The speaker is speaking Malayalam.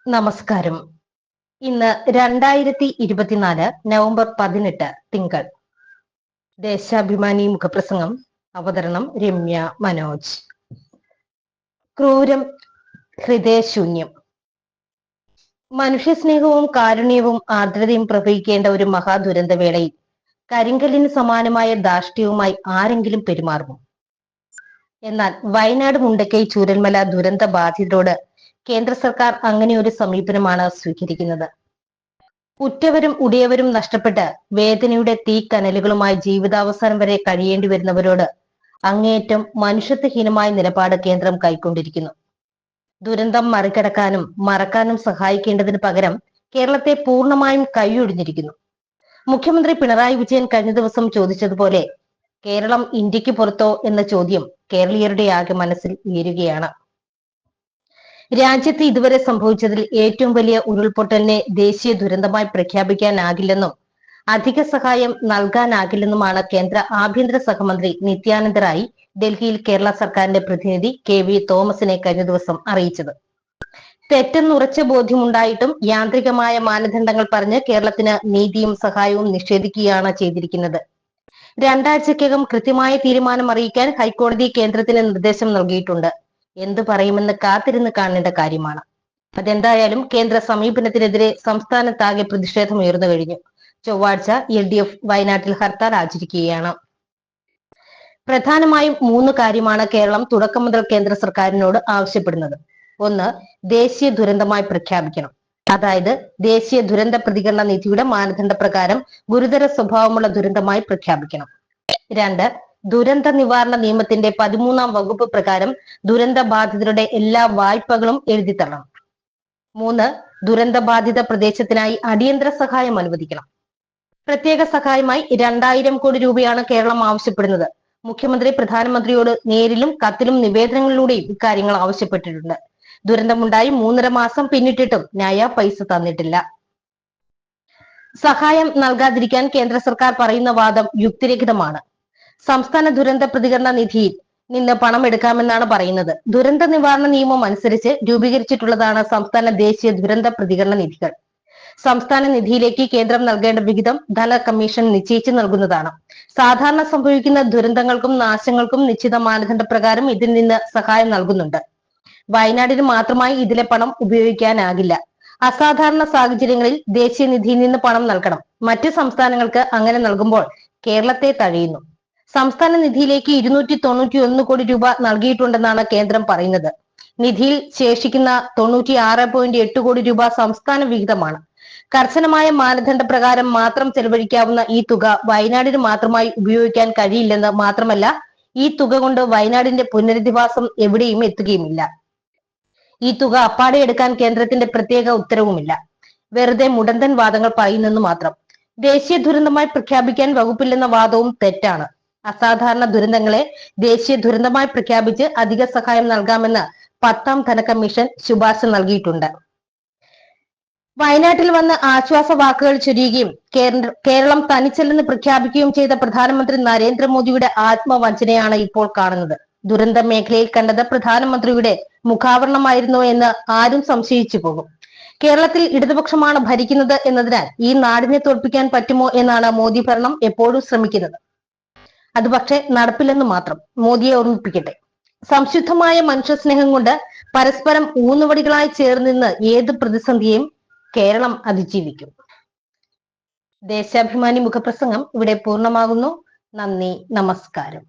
നമസ്കാരം. ഇന്ന് 2024 നവംബർ 18 തിങ്കൾ. ദേശാഭിമാനി മുഖപ്രസംഗം. അവതരണം രമ്യ മനോജ്. ക്രൂരം, ഹൃദയശൂന്യം. മനുഷ്യസ്നേഹവും കാരുണ്യവും ആർദ്രതയും പ്രവഹിക്കേണ്ട ഒരു മഹാദുരന്തവേളയിൽ കരിങ്കല്ലിന് സമാനമായ ധാർഷ്ട്യവുമായി ആരെങ്കിലും പെരുമാറുമോ? എന്നാൽ വയനാട് മുണ്ടക്കൈ ചൂരൽമല ദുരന്ത ബാധിതരോട് കേന്ദ്ര സർക്കാർ അങ്ങനെ ഒരു സമീപനമാണ് സ്വീകരിക്കുന്നത്. ഉറ്റവരും ഉടിയവരും നഷ്ടപ്പെട്ട് വേദനയുടെ തീക്കനലുകളുമായി ജീവിതാവസാനം വരെ കഴിയേണ്ടി വരുന്നവരോട് അങ്ങേയറ്റം മനുഷ്യത്വഹീനമായ നിലപാട് കേന്ദ്രം കൈക്കൊണ്ടിരിക്കുന്നു. ദുരന്തം മറികടക്കാനും മറക്കാനും സഹായിക്കേണ്ടതിന് പകരം കേരളത്തെ പൂർണ്ണമായും കൈയൊഴിഞ്ഞിരിക്കുന്നു. മുഖ്യമന്ത്രി പിണറായി വിജയൻ കഴിഞ്ഞ ദിവസം ചോദിച്ചതുപോലെ കേരളം ഇന്ത്യക്ക് പുറത്തോ എന്ന ചോദ്യം കേരളീയരുടെ ആകെ മനസ്സിൽ ഉയരുകയാണ്. രാജ്യത്ത് ഇതുവരെ സംഭവിച്ചതിൽ ഏറ്റവും വലിയ ഉരുൾപൊട്ടലിനെ ദേശീയ ദുരന്തമായി പ്രഖ്യാപിക്കാനാകില്ലെന്നും അധിക സഹായം നൽകാനാകില്ലെന്നുമാണ് കേന്ദ്ര ആഭ്യന്തര സഹമന്ത്രി നിത്യാനന്ദ റായ് ഡൽഹിയിൽ കേരള സർക്കാരിന്റെ പ്രതിനിധി KV തോമസിനെ കഴിഞ്ഞ ദിവസം അറിയിച്ചത്. തെറ്റെന്നുറച്ച ബോധ്യമുണ്ടായിട്ടും യാന്ത്രികമായ മാനദണ്ഡങ്ങൾ പറഞ്ഞ് കേരളത്തിന് നീതിയും സഹായവും നിഷേധിക്കുകയാണ് ചെയ്തിരിക്കുന്നത്. 2 ആഴ്ചയ്ക്കകം കൃത്യമായ തീരുമാനം അറിയിക്കാൻ ഹൈക്കോടതി കേന്ദ്രത്തിന് നിർദ്ദേശം നൽകിയിട്ടുണ്ട്. എന്തു പറയുമെന്ന് കാത്തിരുന്ന് കാണേണ്ട കാര്യമാണ്. അതെന്തായാലും കേന്ദ്ര സമീപനത്തിനെതിരെ സംസ്ഥാനത്താകെ പ്രതിഷേധം ഉയർന്നു കഴിഞ്ഞു. ചൊവ്വാഴ്ച LDF വയനാട്ടിൽ ഹർത്താൽ ആചരിക്കുകയാണ്. പ്രധാനമായും 3 കാര്യമാണ് കേരളം തുടക്കം മുതൽ കേന്ദ്ര സർക്കാരിനോട് ആവശ്യപ്പെടുന്നത്. 1. ദേശീയ ദുരന്തമായി പ്രഖ്യാപിക്കണം. അതായത് ദേശീയ ദുരന്ത പ്രതികരണ നിധിയുടെ മാനദണ്ഡപ്രകാരം ഗുരുതര സ്വഭാവമുള്ള ദുരന്തമായി പ്രഖ്യാപിക്കണം. 2. ദുരന്ത നിവാരണ നിയമത്തിന്റെ 13ാം വകുപ്പ് പ്രകാരം ദുരന്ത ബാധിതരുടെ എല്ലാ വായ്പകളും എഴുതിത്തള്ളണം. 3. ദുരന്ത ബാധിത പ്രദേശത്തിനായി അടിയന്തര സഹായം അനുവദിക്കണം. പ്രത്യേക സഹായമായി 2000 കോടി രൂപയാണ് കേരളം ആവശ്യപ്പെടുന്നത്. മുഖ്യമന്ത്രി പ്രധാനമന്ത്രിയോട് നേരിലും കത്തിലും നിവേദനങ്ങളിലൂടെയും ഇക്കാര്യങ്ങൾ ആവശ്യപ്പെട്ടിട്ടുണ്ട്. ദുരന്തമുണ്ടായി 3.5 മാസം പിന്നിട്ടിട്ടും നയാ പൈസ തന്നിട്ടില്ല. സഹായം നൽകാതിരിക്കാൻ കേന്ദ്ര സർക്കാർ പറയുന്ന വാദം യുക്തിരഹിതമാണ്. സംസ്ഥാന ദുരന്ത പ്രതികരണ നിധിയിൽ നിന്ന് പണം എടുക്കാമെന്നാണ് പറയുന്നത്. ദുരന്ത നിവാരണ നിയമം അനുസരിച്ച് രൂപീകരിച്ചിട്ടുള്ളതാണ് സംസ്ഥാന ദേശീയ ദുരന്ത പ്രതികരണ നിധികൾ. സംസ്ഥാന നിധിയിലേക്ക് കേന്ദ്രം നൽകേണ്ട വിഹിതം ധന കമ്മീഷൻ നിശ്ചയിച്ചു നൽകുന്നതാണ്. സാധാരണ സംഭവിക്കുന്ന ദുരന്തങ്ങൾക്കും നാശങ്ങൾക്കും നിശ്ചിത മാനദണ്ഡപ്രകാരം ഇതിൽ നിന്ന് സഹായം നൽകുന്നുണ്ട്. വയനാടിന് മാത്രമായി ഇതിലെ പണം ഉപയോഗിക്കാനാകില്ല. അസാധാരണ സാഹചര്യങ്ങളിൽ ദേശീയ നിധിയിൽ നിന്ന് പണം നൽകണം. മറ്റ് സംസ്ഥാനങ്ങൾക്ക് അങ്ങനെ നൽകുമ്പോൾ കേരളത്തെ തഴയുന്നു. സംസ്ഥാന നിധിയിലേക്ക് 291 കോടി രൂപ നൽകിയിട്ടുണ്ടെന്നാണ് കേന്ദ്രം പറയുന്നത്. നിധിയിൽ ശേഷിക്കുന്ന 96.8 കോടി രൂപ സംസ്ഥാന വിഹിതമാണ്. കർശനമായ മാനദണ്ഡപ്രകാരം മാത്രം ചെലവഴിക്കാവുന്ന ഈ തുക വയനാടിന് മാത്രമായി ഉപയോഗിക്കാൻ കഴിയില്ലെന്ന് മാത്രമല്ല, ഈ തുക കൊണ്ട് വയനാടിന്റെ പുനരധിവാസം എവിടെയും എത്തുകയുമില്ല. ഈ തുക അപ്പാടെ എടുക്കാൻ കേന്ദ്രത്തിന്റെ പ്രത്യേക ഉത്തരവുമില്ല. വെറുതെ മുടന്തൻ വാദങ്ങൾ പറയുന്നെന്ന് മാത്രം. ദേശീയ ദുരന്തമായി പ്രഖ്യാപിക്കാൻ വകുപ്പില്ലെന്ന വാദവും തെറ്റാണ്. അസാധാരണ ദുരന്തങ്ങളെ ദേശീയ ദുരന്തമായി പ്രഖ്യാപിച്ച് അധിക സഹായം നൽകാമെന്ന് 10ാം ധനകമ്മീഷൻ ശുപാർശ നൽകിയിട്ടുണ്ട്. വയനാട്ടിൽ വന്ന് ആശ്വാസ വാക്കുകൾ ചൊരിയുകയും കേരളം തനിച്ചല്ലെന്ന് പ്രഖ്യാപിക്കുകയും ചെയ്ത പ്രധാനമന്ത്രി നരേന്ദ്രമോദിയുടെ ആത്മവഞ്ചനയാണ് ഇപ്പോൾ കാണുന്നത്. ദുരന്ത മേഖലയിൽ കണ്ടത് പ്രധാനമന്ത്രിയുടെ മുഖാവരണമായിരുന്നു എന്ന് ആരും സംശയിച്ചു പോകും. കേരളത്തിൽ ഇടതുപക്ഷമാണ് ഭരിക്കുന്നത് എന്നതിനാൽ ഈ നാടിനെ തോൽപ്പിക്കാൻ പറ്റുമോ എന്നാണ് മോദി ഭരണം എപ്പോഴും ശ്രമിക്കുന്നത്. അത് പക്ഷേ നടപ്പില്ലെന്ന് മാത്രം. മോദിയെ ഓർമ്മിപ്പിക്കട്ടെ, സംശുദ്ധമായ മനുഷ്യസ്നേഹം കൊണ്ട് പരസ്പരം ഊന്നുവടികളായി ചേർന്നിന്ന് ഏത് പ്രതിസന്ധിയെയും കേരളം അതിജീവിക്കും. ദേശാഭിമാനി മുഖപ്രസംഗം ഇവിടെ പൂർണ്ണമാകുന്നു. നന്ദി, നമസ്കാരം.